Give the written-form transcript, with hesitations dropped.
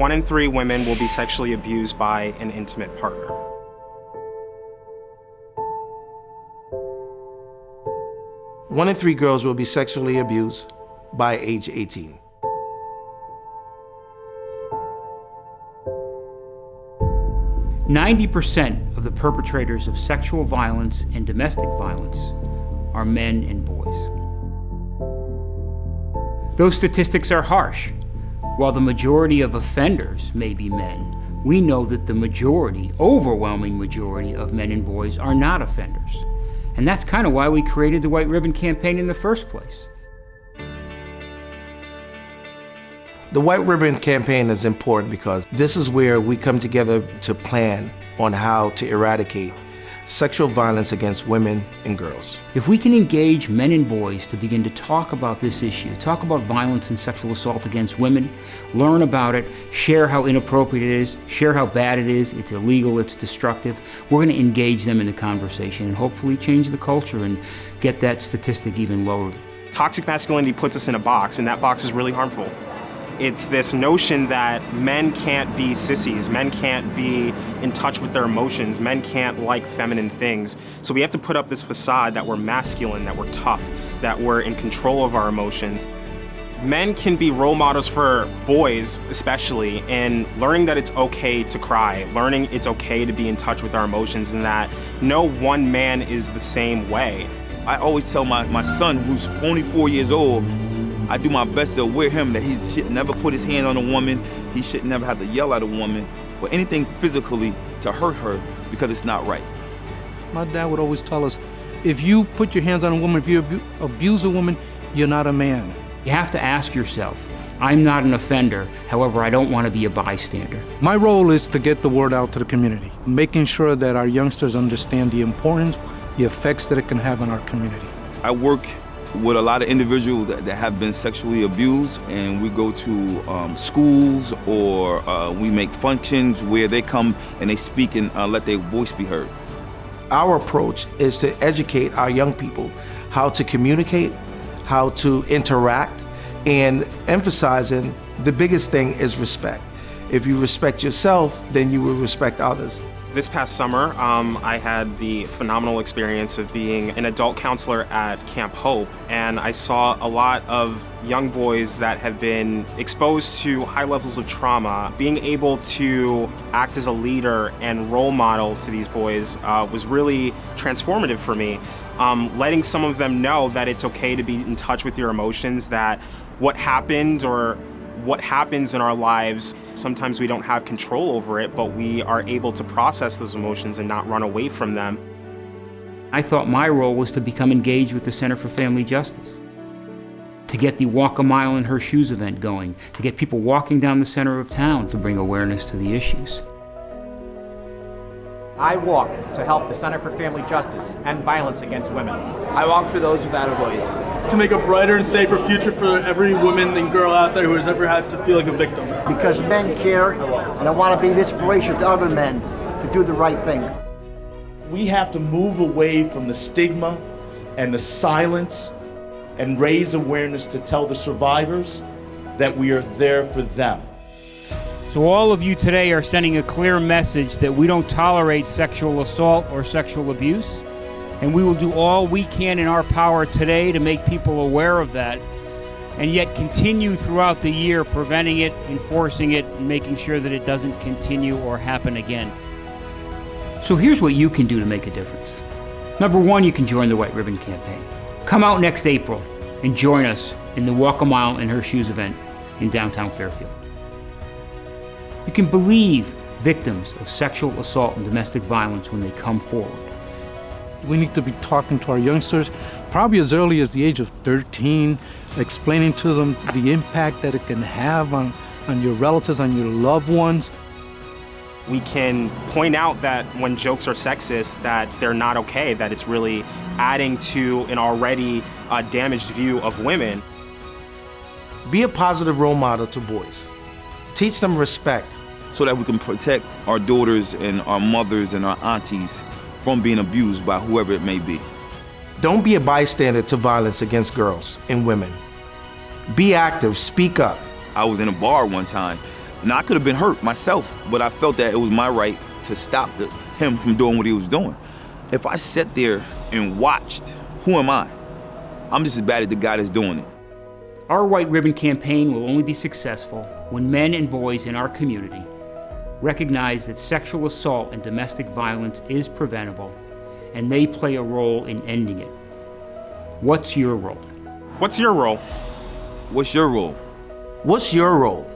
1 in 3 women will be sexually abused by an intimate partner. One in 3 girls will be sexually abused by age 18. "90% of the perpetrators of sexual violence and domestic violence are men and boys." Those statistics are harsh. While the majority of offenders may be men, we know that the majority, overwhelming majority of men and boys are not offenders. And that's kind of why we created the White Ribbon Campaign in the first place. The White Ribbon Campaign is important because this is where we come together to plan on how to eradicate sexual violence against women and girls. If we can engage men and boys to begin to talk about this issue, talk about violence and sexual assault against women, learn about it, share how inappropriate it is, share how bad it is, it's illegal, it's destructive, we're going to engage them in the conversation and hopefully change the culture and get that statistic even lower. Toxic masculinity puts us in a box, and that box is really harmful. It's this notion that men can't be sissies, men can't be in touch with their emotions, men can't like feminine things. So we have to put up this facade that we're masculine, that we're tough, that we're in control of our emotions. Men can be role models for boys, especially, in learning that it's okay to cry, learning it's okay to be in touch with our emotions, and that no one man is the same way. I always tell my son, who's only 4 years old, I do my best to aware him that he should never put his hand on a woman, he should never have to yell at a woman, or anything physically to hurt her because it's not right. My dad would always tell us, if you put your hands on a woman, if you abuse a woman, you're not a man. You have to ask yourself, I'm not an offender, however, I don't want to be a bystander. My role is to get the word out to the community, making sure that our youngsters understand the importance, the effects that it can have on our community. I work with a lot of individuals that have been sexually abused, and we go to schools or we make functions where they come and they speak and let their voice be heard. Our approach is to educate our young people how to communicate, how to interact, and emphasizing the biggest thing is respect. If you respect yourself, then you will respect others. This past summer, I had the phenomenal experience of being an adult counselor at Camp Hope, and I saw a lot of young boys that have been exposed to high levels of trauma. Being able to act as a leader and role model to these boys was really transformative for me. Letting some of them know that it's okay to be in touch with your emotions, that what happened or what happens in our lives, sometimes we don't have control over it, but we are able to process those emotions and not run away from them. I thought my role was to become engaged with the Center for Family Justice, to get the Walk a Mile in Her Shoes event going, to get people walking down the center of town to bring awareness to the issues. I walk to help the Center for Family Justice end violence against women. I walk for those without a voice. To make a brighter and safer future for every woman and girl out there who has ever had to feel like a victim. Because men care, and I want to be an inspiration to other men to do the right thing. We have to move away from the stigma and the silence and raise awareness to tell the survivors that we are there for them. So all of you today are sending a clear message that we don't tolerate sexual assault or sexual abuse, and we will do all we can in our power today to make people aware of that, and yet continue throughout the year preventing it, enforcing it, and making sure that it doesn't continue or happen again. So here's what you can do to make a difference. Number one, you can join the White Ribbon Campaign. Come out next April and join us in the Walk a Mile in Her Shoes event in downtown Fairfield. You can believe victims of sexual assault and domestic violence when they come forward. We need to be talking to our youngsters, probably as early as the age of 13, explaining to them the impact that it can have on your relatives, on your loved ones. We can point out that when jokes are sexist, that they're not okay, that it's really adding to an already damaged view of women. Be a positive role model to boys. Teach them respect. So that we can protect our daughters and our mothers and our aunties from being abused by whoever it may be. Don't be a bystander to violence against girls and women. Be active, speak up. I was in a bar one time Now, I could have been hurt myself, but I felt that it was my right to stop him from doing what he was doing. If I sat there and watched, who am I? I'm just as bad as the guy that's doing it. Our White Ribbon campaign will only be successful when men and boys in our community recognize that sexual assault and domestic violence is preventable, and they play a role in ending it. What's your role? What's your role? What's your role? What's your role?